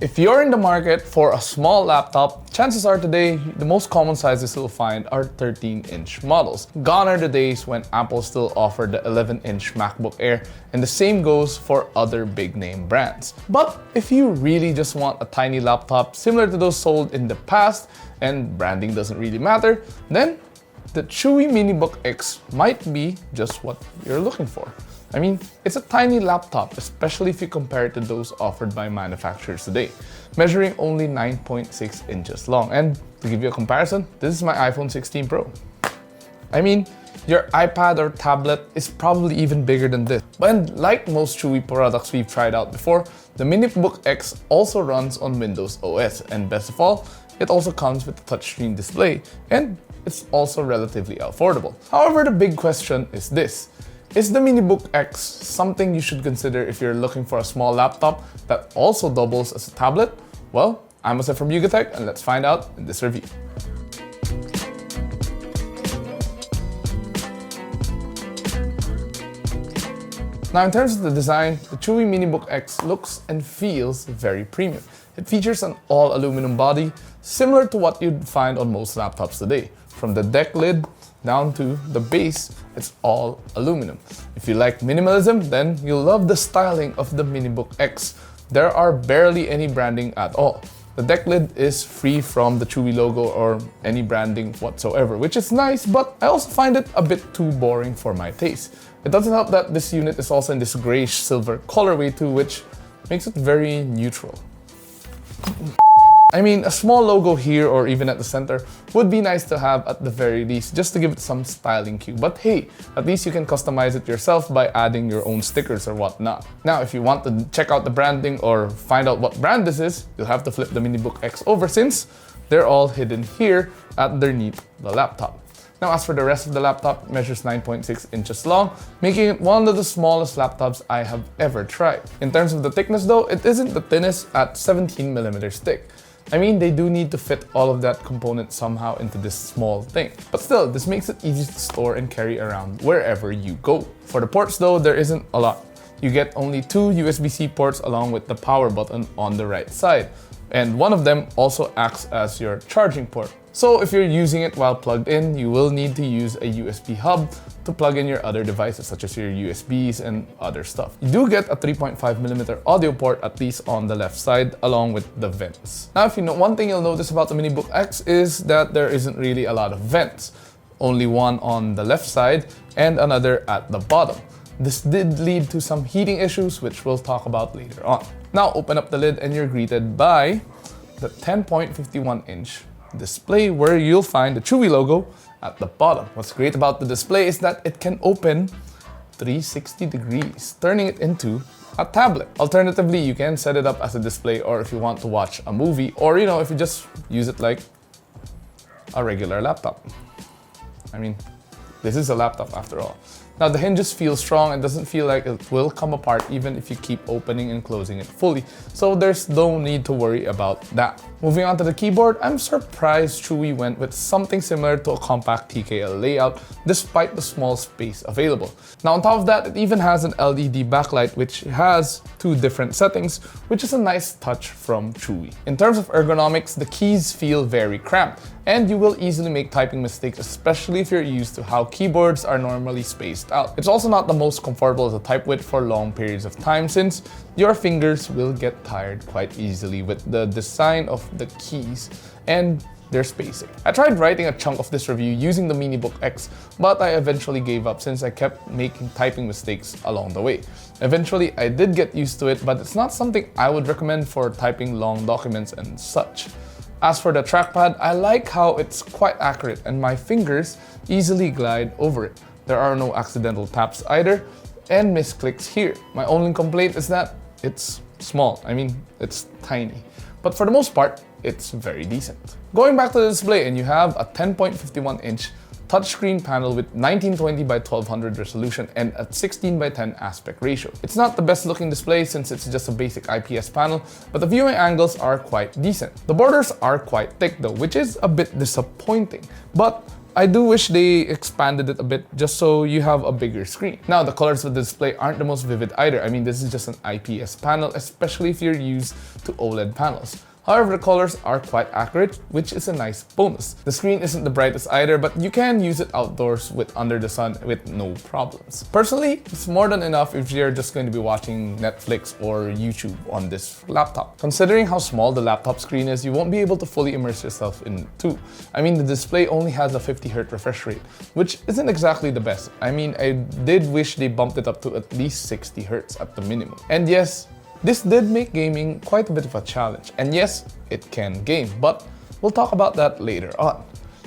If you're in the market for a small laptop, chances are today the most common sizes you'll find are 13-inch models. Gone are the days when Apple still offered the 11-inch MacBook Air, and the same goes for other big name brands. But if you really just want a tiny laptop similar to those sold in the past, and branding doesn't really matter, then the CHUWI MiniBook X might be just what you're looking for. I mean, it's a tiny laptop, especially if you compare it to those offered by manufacturers today, measuring only 9.6 inches long. And to give you a comparison, this is my iPhone 16 Pro. I mean, your iPad or tablet is probably even bigger than this. But like most CHUWI products we've tried out before, the MiniBook X also runs on Windows OS, and best of all, it also comes with a touchscreen display, and it's also relatively affordable. However, the big question is this: is the MiniBook X something you should consider if you're looking for a small laptop that also doubles as a tablet? Well, I'm Jose from Yugatech, and let's find out in this review. Now, in terms of the design, the CHUWI MiniBook X looks and feels very premium. It features an all-aluminum body, similar to what you'd find on most laptops today. From the deck lid down to the base, it's all aluminum. If you like minimalism, then you'll love the styling of the MiniBook X. There are barely any branding at all. The deck lid is free from the CHUWI logo or any branding whatsoever, which is nice, but I also find it a bit too boring for my taste. It doesn't help that this unit is also in this grayish silver colorway too, which makes it very neutral. I mean, a small logo here or even at the center would be nice to have at the very least, just to give it some styling cue. But hey, at least you can customize it yourself by adding your own stickers or whatnot. Now, if you want to check out the branding or find out what brand this is, you'll have to flip the MiniBook X over since they're all hidden here underneath the laptop. Now, as for the rest of the laptop, it measures 9.6 inches long, making it one of the smallest laptops I have ever tried. In terms of the thickness though, it isn't the thinnest at 17mm thick. I mean, they do need to fit all of that component somehow into this small thing. But still, this makes it easy to store and carry around wherever you go. For the ports though, there isn't a lot. You get only 2 USB-C ports along with the power button on the right side. And one of them also acts as your charging port. So if you're using it while plugged in, you will need to use a USB hub to plug in your other devices such as your USBs and other stuff. You do get a 3.5mm audio port, at least on the left side, along with the vents. Now, if you know one thing you'll notice about the MiniBook X is that there isn't really a lot of vents. Only one on the left side and another at the bottom. This did lead to some heating issues, which we'll talk about later on. Now open up the lid and you're greeted by the 10.51-inch display where you'll find the CHUWI logo at the bottom. What's great about the display is that it can open 360 degrees, turning it into a tablet. Alternatively, you can set it up as a display, or if you want to watch a movie, or if you just use it like a regular laptop. I mean, this is a laptop after all. Now, the hinges feel strong and doesn't feel like it will come apart even if you keep opening and closing it fully. So there's no need to worry about that. Moving on to the keyboard, I'm surprised CHUWI went with something similar to a compact TKL layout despite the small space available. Now, on top of that, it even has an LED backlight which has 2 different settings, which is a nice touch from CHUWI. In terms of ergonomics, the keys feel very cramped, and you will easily make typing mistakes, especially if you're used to how keyboards are normally spaced out. It's also not the most comfortable to type with for long periods of time, since your fingers will get tired quite easily with the design of the keys and their spacing. I tried writing a chunk of this review using the MiniBook X, but I eventually gave up since I kept making typing mistakes along the way. Eventually, I did get used to it, but it's not something I would recommend for typing long documents and such. As for the trackpad, I like how it's quite accurate and my fingers easily glide over it. There are no accidental taps either, and misclicks here. My only complaint is that it's small. I mean, it's tiny. But for the most part, it's very decent. Going back to the display, and you have a 10.51-inch touchscreen panel with 1920 by 1200 resolution and a 16 by 10 aspect ratio. It's not the best looking display since it's just a basic IPS panel, but the viewing angles are quite decent. The borders are quite thick though, which is a bit disappointing, but I do wish they expanded it a bit just so you have a bigger screen. Now, the colors of the display aren't the most vivid either. I mean, this is just an IPS panel, especially if you're used to OLED panels. However, the colors are quite accurate, which is a nice bonus. The screen isn't the brightest either, but you can use it outdoors under the sun with no problems. Personally, it's more than enough if you're just going to be watching Netflix or YouTube on this laptop. Considering how small the laptop screen is, you won't be able to fully immerse yourself in it too. I mean, the display only has a 50Hz refresh rate, which isn't exactly the best. I mean, I did wish they bumped it up to at least 60Hz at the minimum. And yes, this did make gaming quite a bit of a challenge, and yes, it can game, but we'll talk about that later on.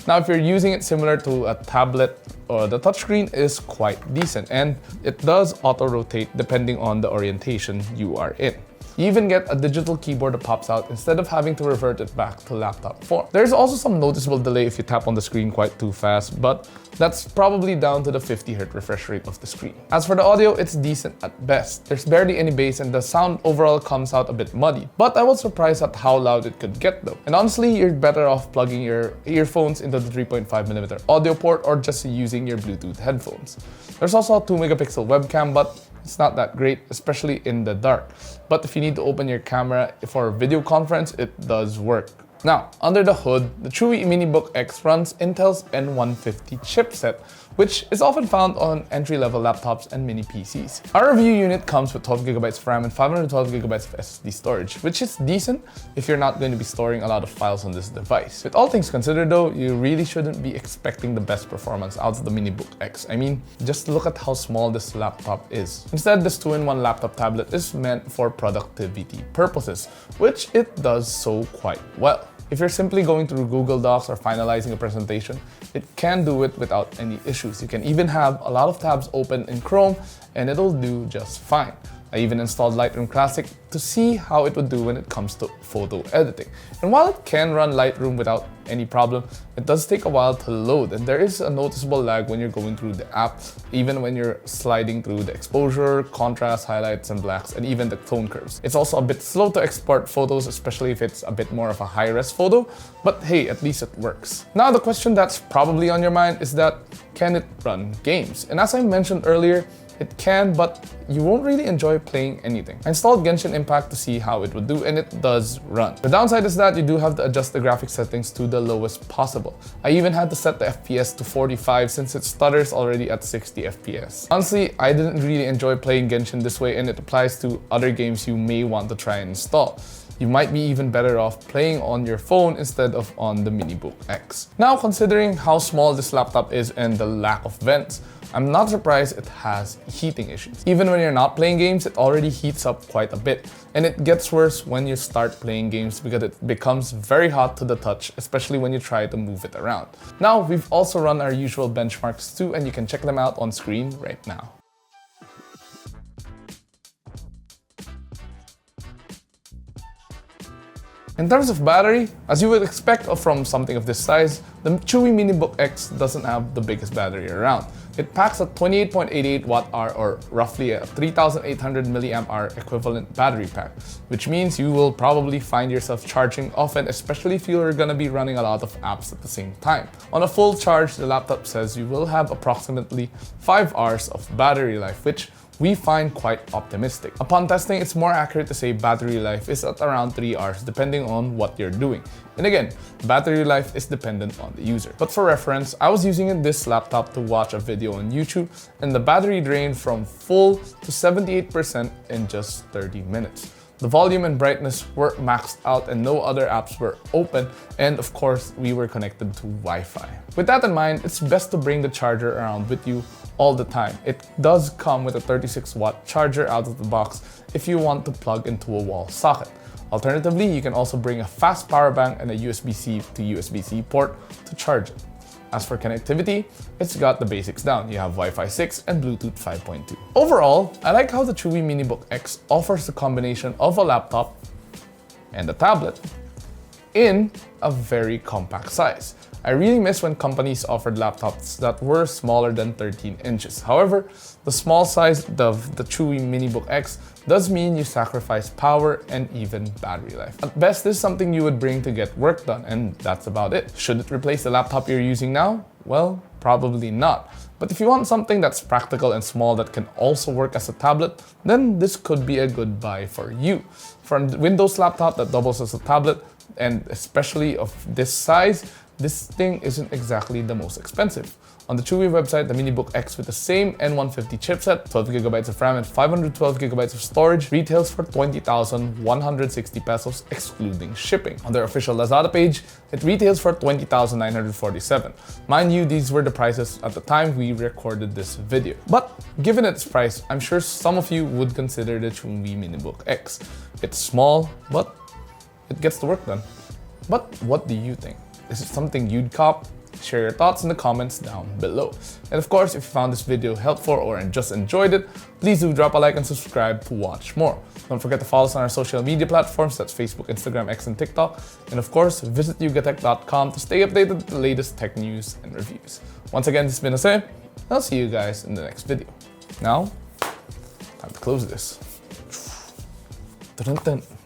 Now, if you're using it similar to a tablet, the touchscreen is quite decent, and it does auto-rotate depending on the orientation you are in. You even get a digital keyboard that pops out instead of having to revert it back to laptop form. There's also some noticeable delay if you tap on the screen quite too fast, but that's probably down to the 50Hz refresh rate of the screen. As for the audio, it's decent at best. There's barely any bass and the sound overall comes out a bit muddy, but I was surprised at how loud it could get though. And honestly, you're better off plugging your earphones into the 3.5mm audio port or just using your Bluetooth headphones. There's also a 2-megapixel webcam, but it's not that great, especially in the dark. But if you need to open your camera for a video conference, it does work. Now, under the hood, the CHUWI MiniBook X runs Intel's N150 chipset, which is often found on entry-level laptops and mini PCs. Our review unit comes with 12GB of RAM and 512GB of SSD storage, which is decent if you're not going to be storing a lot of files on this device. With all things considered though, you really shouldn't be expecting the best performance out of the MiniBook X. I mean, just look at how small this laptop is. Instead, this 2-in-1 laptop tablet is meant for productivity purposes, which it does so quite well. If you're simply going through Google Docs or finalizing a presentation, it can do it without any issues. You can even have a lot of tabs open in Chrome and it'll do just fine. I even installed Lightroom Classic to see how it would do when it comes to photo editing. And while it can run Lightroom without any problem, it does take a while to load, and there is a noticeable lag when you're going through the app, even when you're sliding through the exposure, contrast, highlights, and blacks, and even the tone curves. It's also a bit slow to export photos, especially if it's a bit more of a high-res photo, but hey, at least it works. Now, the question that's probably on your mind is that, can it run games? And as I mentioned earlier, it can, but you won't really enjoy playing anything. I installed Genshin Impact to see how it would do, and it does run. The downside is that you do have to adjust the graphics settings to the lowest possible. I even had to set the FPS to 45 since it stutters already at 60 FPS. Honestly, I didn't really enjoy playing Genshin this way, and it applies to other games you may want to try and install. You might be even better off playing on your phone instead of on the MiniBook X. Now, considering how small this laptop is and the lack of vents, I'm not surprised it has heating issues. Even when you're not playing games, it already heats up quite a bit. And it gets worse when you start playing games because it becomes very hot to the touch, especially when you try to move it around. Now, we've also run our usual benchmarks too, and you can check them out on screen right now. In terms of battery, as you would expect from something of this size, the CHUWI MiniBook X doesn't have the biggest battery around. It packs a 28.88 Wh or roughly a 3800 mAh equivalent battery pack, which means you will probably find yourself charging often, especially if you're gonna be running a lot of apps at the same time. On a full charge, the laptop says you will have approximately 5 hours of battery life, which we find quite optimistic. Upon testing, it's more accurate to say battery life is at around 3 hours depending on what you're doing. And again, battery life is dependent on the user. But for reference, I was using this laptop to watch a video on YouTube, and the battery drained from full to 78% in just 30 minutes. The volume and brightness were maxed out and no other apps were open, and of course, we were connected to Wi-Fi. With that in mind, it's best to bring the charger around with you all the time. It does come with a 36-watt charger out of the box if you want to plug into a wall socket. Alternatively, you can also bring a fast power bank and a USB-C to USB-C port to charge it. As for connectivity, it's got the basics down. You have Wi-Fi 6 and Bluetooth 5.2. Overall, I like how the CHUWI MiniBook X offers the combination of a laptop and a tablet in a very compact size. I really miss when companies offered laptops that were smaller than 13 inches. However, the small size of the CHUWI MiniBook X does mean you sacrifice power and even battery life. At best, this is something you would bring to get work done, and that's about it. Should it replace the laptop you're using now? Well, probably not. But if you want something that's practical and small that can also work as a tablet, then this could be a good buy for you. For a Windows laptop that doubles as a tablet, and especially of this size, this thing isn't exactly the most expensive. On the CHUWI website, the MiniBook X with the same N150 chipset, 12GB of RAM and 512GB of storage retails for 20,160 pesos excluding shipping. On their official Lazada page, it retails for 20,947. Mind you, these were the prices at the time we recorded this video. But given its price, I'm sure some of you would consider the CHUWI MiniBook X. It's small, but it gets the work done. But what do you think? Is it something you'd cop? Share your thoughts in the comments down below. And of course, if you found this video helpful or just enjoyed it, please do drop a like and subscribe to watch more. Don't forget to follow us on our social media platforms, that's Facebook, Instagram, X, and TikTok. And of course, visit yugatech.com to stay updated with the latest tech news and reviews. Once again, this has been Jose, and I'll see you guys in the next video. Now, time to close this. Dun-dun-dun.